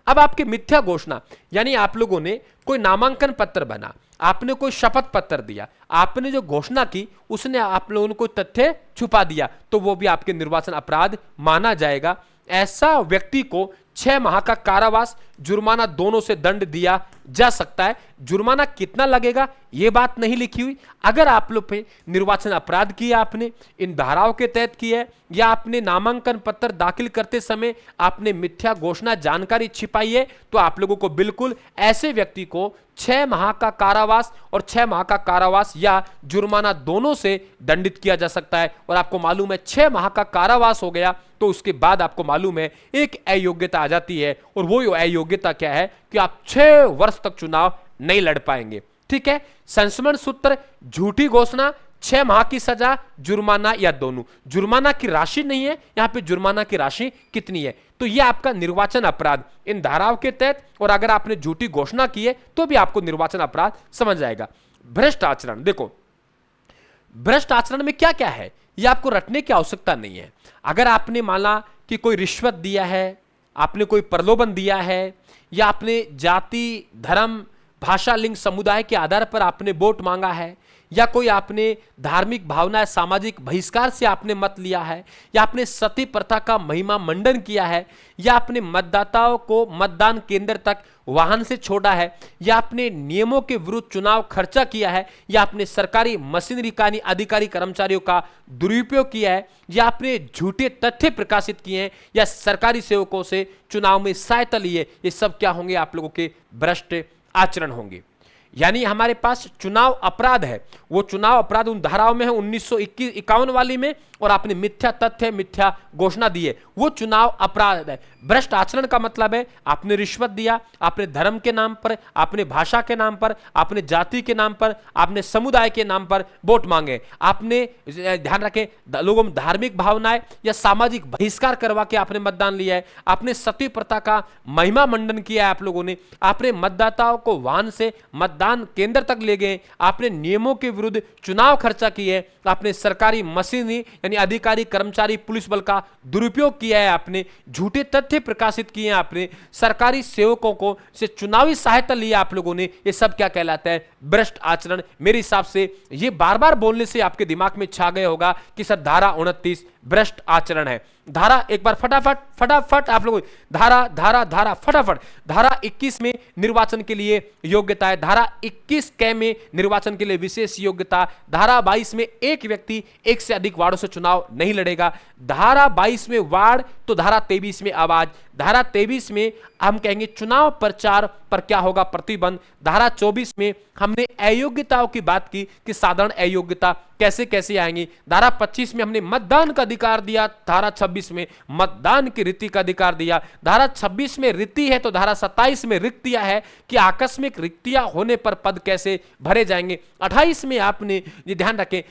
अब आपके मिथ्या घोषणा, यानी आप लोगों ने कोई नामांकन पत्र बना, आपने कोई शपथ पत्र दिया, आपने जो घोषणा की उसने आप लोगों ने कोई तथ्य छुपा दिया, तो वो भी आपके निर्वाचन अपराध माना जाएगा। ऐसा व्यक्ति को 6 माह का कारावास, जुर्माना दोनों से दंड दिया जा सकता है। जुर्माना कितना लगेगा यह बात नहीं लिखी हुई। अगर आप लोग पे निर्वाचन अपराध किया, आपने इन धाराओं के तहत किया है, या आपने नामांकन पत्र दाखिल करते समय आपने मिथ्या घोषणा जानकारी छिपाई है, तो आप लोगों को बिल्कुल ऐसे व्यक्ति को 6 माह का कारावास और 6 माह का कारावास या जुर्माना दोनों से दंडित किया जा सकता है। और आपको मालूम है 6 माह का कारावास हो गया तो उसके बाद आपको मालूम है एक अयोग्यता आ जाती है, और वो अयोग्यता क्या है कि आप 6 वर्ष तक चुनाव नहीं लड़ पाएंगे, ठीक है। संस्मरण सूत्र, झूठी घोषणा, 6 माह की सजा, जुर्माना या दोनों। जुर्माना की राशि नहीं है यहां पे, जुर्माना की राशि कितनी है, तो यह आपका निर्वाचन अपराध इन धाराओं के तहत, और अगर आपने झूठी घोषणा की है तो भी आपको निर्वाचन अपराध समझ जाएगा। भ्रष्ट आचरण, देखो भ्रष्ट आचरण में क्या क्या है यह आपको रटने की आवश्यकता नहीं है। अगर आपने माना कि कोई रिश्वत दिया है, आपने कोई प्रलोभन दिया है, या आपने जाति, धर्म, भाषा, लिंग, समुदाय के आधार पर आपने वोट मांगा है, या कोई आपने धार्मिक भावना, सामाजिक बहिष्कार से आपने मत लिया है, या आपने सती प्रथा का महिमा मंडन किया है, या आपने मतदाताओं को मतदान केंद्र तक वाहन से छोड़ा है, या आपने नियमों के विरुद्ध चुनाव खर्चा किया है, या आपने सरकारी मशीनरी का अधिकारी कर्मचारियों का दुरुपयोग किया है, या आपने झूठे तथ्य प्रकाशित किए हैं, या सरकारी सेवकों से चुनाव में सहायता ली है, ये सब क्या होंगे? आप लोगों के भ्रष्ट आचरण होंगे। यानी हमारे पास चुनाव अपराध है, वो चुनाव अपराध उन धाराओं में है 1951 वाली में, और आपने मिथ्या तथ्य, मिथ्या घोषणा दी है, वो चुनाव अपराध है। भ्रष्ट आचरण का मतलब है आपने रिश्वत दिया, आपने धर्म के नाम पर, आपने भाषा के नाम पर, आपने जाति के नाम पर, आपने समुदाय के नाम पर वोट मांगे, आपने ध्यान रखें लोगों में धार्मिक भावनाएं या सामाजिक बहिष्कार करवा के आपने मतदान लिया है, आपने सती प्रथा का महिमा मंडन किया है आप लोगों ने, आपने मतदाताओं को वाहन से मतदान केंद्र तक ले गए, आपने नियमों के विरुद्ध चुनाव खर्चा किए, आपने सरकारी मशीनरी यानी अधिकारी कर्मचारी पुलिस बल का दुरुपयोग किया है, आपने झूठे तथ्य प्रकाशित किए हैं, आपने सरकारी सेवकों को से चुनावी सहायता ली आप लोगों ने, ये सब क्या कहलाता है? भ्रष्ट आचरण। मेरे हिसाब से ये बार बार बोलने से आपके दिमाग में छा गया होगा कि सर धारा 29 भ्रष्ट आचरण है। धारा एक बार फटाफट आप लोग धारा फटाफट। धारा 21 में निर्वाचन के लिए योग्यता है, धारा 21 क में निर्वाचन के लिए विशेष योग्यता, धारा 22 में एक व्यक्ति एक से अधिक वार्डों से चुनाव नहीं लड़ेगा, धारा 22 में वार्ड, तो धारा 23 में आवाज, धारा 23 में हम कहेंगे चुनाव प्रचार पर क्या होगा? प्रतिबंध। धारा 24 में हमने अयोग्यताओं की बात की कि साधारण अयोग्यता कैसे कैसे आएंगी। धारा 25 में हमने मतदान का अधिकार दिया, धारा 26 में मतदान की रीति का अधिकार दिया, धारा 26 में रीति है तो धारा 27 में रिक्तियां है कि आकस्मिक रिक्तियां होने पर पद कैसे भरे जाएंगे। 28 में आपने ये ध्यान रखें,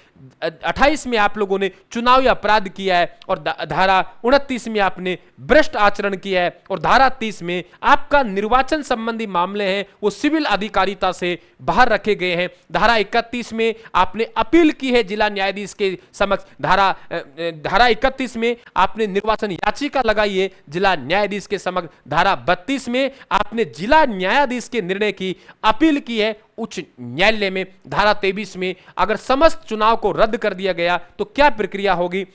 28 में आप लोगों ने चुनावी अपराध किया है, और धारा 29 में आपने भ्रष्ट आचरण किया है, और धारा 30 में आपका निर्वाचन संबंधी मामले हैं वो सिविल अधिकारिता से बाहर रखे गए हैं। धारा 31 में आपने अपील की है जिला न्यायाधीश के समक्ष, धारा 31 में आपने निर्वाचन याचिका लगाई है जिला न्यायाधीश के समक्ष, धारा 32 में आपने जिला न्यायाधीश के निर्णय की अपील की है उच्च न्यायालय में, धारा 23 में अगर समस्त चुनाव को रद्द कर दिया गया तो क्या प्रक्रिया होगी,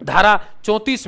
धारा 34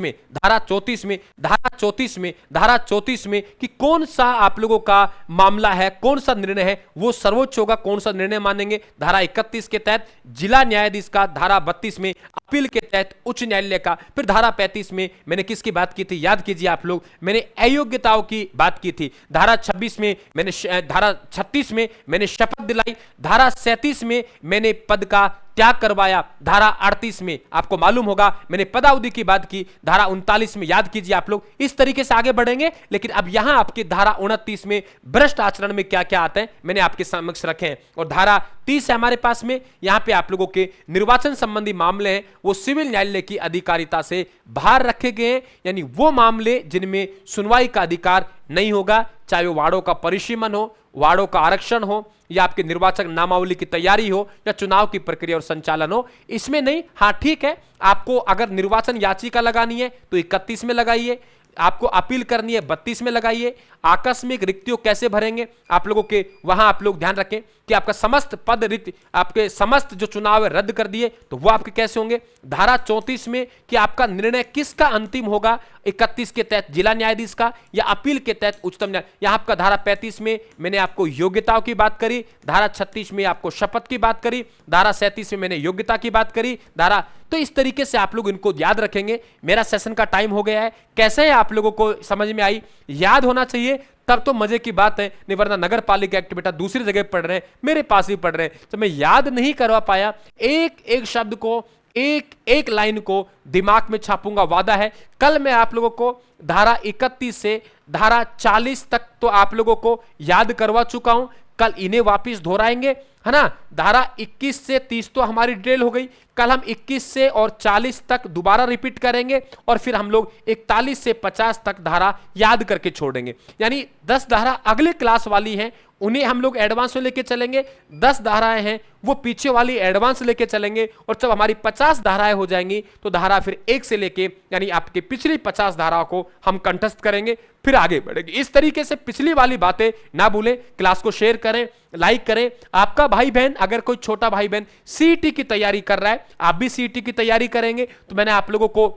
में कि कौन सा आप लोगों का मामला है, कौन सा निर्णय है वो सर्वोच्च होगा, कौन सा निर्णय मानेंगे। धारा 31 के तहत जिला न्यायाधीश का, धारा 32 में अपील के तहत उच्च न्यायालय का, फिर धारा 35 में मैंने किसकी बात की थी याद कीजिए आप लोग, मैंने अयोग्यताओं की बात की थी। धारा 26 में मैंने, धारा 36 में मैंने शपथ दिलाई, धारा 37 में मैंने पद का त्याग करवाया, धारा 38 में आपको मालूम होगा मैंने पदावधि की बात की, धारा 39 में याद कीजिए आप लोग। इस तरीके से आगे बढ़ेंगे, लेकिन अब यहां आपके धारा 29 में भ्रष्ट आचरण में क्या क्या आता है मैंने आपके समक्ष रखे हैं। और धारा 30 है हमारे पास में, यहां पे आप लोगों के निर्वाचन संबंधी मामले हैं वो सिविल न्यायालय की अधिकारिता से बाहर रखे गए हैं, यानी वो मामले जिनमें सुनवाई का अधिकार नहीं होगा, चाहे वो वार्डों का परिसीमन हो, वार्डों का आरक्षण हो, या आपके निर्वाचक नामावली की तैयारी हो, या चुनाव की प्रक्रिया और संचालन हो, इसमें नहीं। हाँ ठीक है, आपको अगर निर्वाचन याचिका लगानी है तो 31 में लगाइए, आपको अपील करनी है 32 में लगाइए। आकस्मिक रिक्तियों कैसे भरेंगे आप लोगों के, वहां आप लोग ध्यान रखें कि आपका समस्त पद रिक्त, आपके समस्त जो चुनाव है रद्द कर दिए तो वो आपके कैसे होंगे। धारा 34 में कि आपका निर्णय किसका अंतिम होगा, 31 के तहत जिला न्यायाधीश का या अपील के तहत उच्चतम न्यायालय। यहां आपका धारा 35 में मैंने आपको योग्यताओं की बात करी, धारा 36 में आपको शपथ की बात करी, धारा 37 में मैंने योग्यता की बात करी, धारा, तो इस तरीके से आप लोग इनको याद रखेंगे। मेरा सेशन का टाइम हो गया है, कैसे है आप लोगों को समझ में आई, याद होना चाहिए तब तो मजे की बात है, नहीं वरना नगर पालिका एक्ट बेटा दूसरी जगह पढ़ रहे हैं, मेरे पास ही पढ़ रहे हैं, तो मैं याद नहीं करवा पाया। एक एक शब्द को, एक एक लाइन को दिमाग में छापूंगा, वादा है। कल मैं आप लोगों को धारा 31 से धारा 40 तक तो आप लोगों को याद करवा चुका हूं, कल इन्हें वापिस दोहराएंगे, है ना। धारा 21 से 30 तो हमारी डिटेल हो गई, कल हम 21 से और 40 तक दोबारा रिपीट करेंगे, और फिर हम लोग 41 से 50 तक धारा याद करके छोड़ेंगे। यानी 10 धारा अगले क्लास वाली हैं, उन्हें हम लोग एडवांस में लेके चलेंगे। 10 धाराएं हैं वो पीछे वाली एडवांस लेके चलेंगे, और जब हमारी 50 धाराएं हो जाएंगी तो धारा फिर 1 से लेके यानी आपकी पिछली 50 धाराओं को हम कंठस्थ करेंगे, फिर आगे बढ़ेंगे। इस तरीके से पिछली वाली बातें ना भूलें, क्लास को शेयर करें, लाइक करें। आपका भाई बहन, अगर कोई छोटा भाई बहन सीईटी की तैयारी कर रहा है, आप भी सीईटी की तैयारी करेंगे, तो मैंने आप लोगों को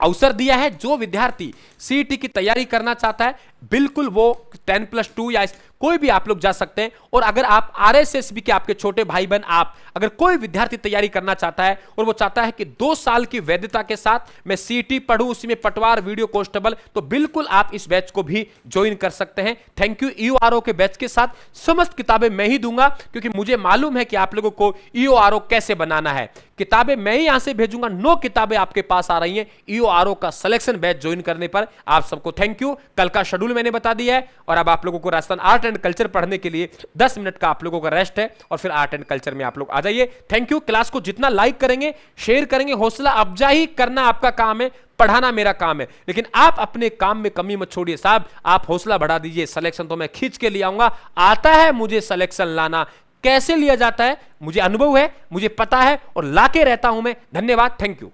अवसर दिया है। जो विद्यार्थी सीईटी की तैयारी करना चाहता है, बिल्कुल वो 10+2 या कोई भी आप लोग जा सकते हैं। और अगर आप आरएसएसबी के आपके छोटे भाई बहन, आप अगर कोई विद्यार्थी तैयारी करना चाहता है और वो चाहता है कि 2 साल की वैधता के साथ मैं सीईटी पढूं, उसी में पटवार, वीडियो कांस्टेबल, तो बिल्कुल आप इस बैच को भी ज्वाइन कर सकते हैं। Thank you. ईओआरओ के बैच के साथ समस्त किताबें मैं ही दूंगा, क्योंकि मुझे मालूम है कि आप लोगों को ईओआरओ कैसे बनाना है। किताबें मैं ही यहां से भेजूंगा। 9 किताबें आपके पास आ रही हैं ईओआरओ का सिलेक्शन बैच ज्वाइन करने पर। आप सबको थैंक यू। कल का शेड्यूल मैंने बता दिया है, और अब आप लोगों को राजस्थान आर्ट एंड कल्चर पढ़ने के लिए 10 मिनट का आप लोगों का रेस्ट है, और फिर आर्ट एंड कल्चर में आप लोग आ जाइए। Thank you. क्लास को जितना लाइक करेंगे, शेयर करेंगे, हौसला अफजाई करना आपका काम है, पढ़ाना मेरा काम है, लेकिन आप अपने काम में कमी मत छोड़िए साहब। आप हौसला बढ़ा दीजिए। सिलेक्शन तो मैं खींच के ले आऊंगा, आता है मुझे सिलेक्शन लाना। कैसे लिया जाता है मुझे अनुभव है, मुझे पता है, और लाके रहता हूं मैं। धन्यवाद। Thank you.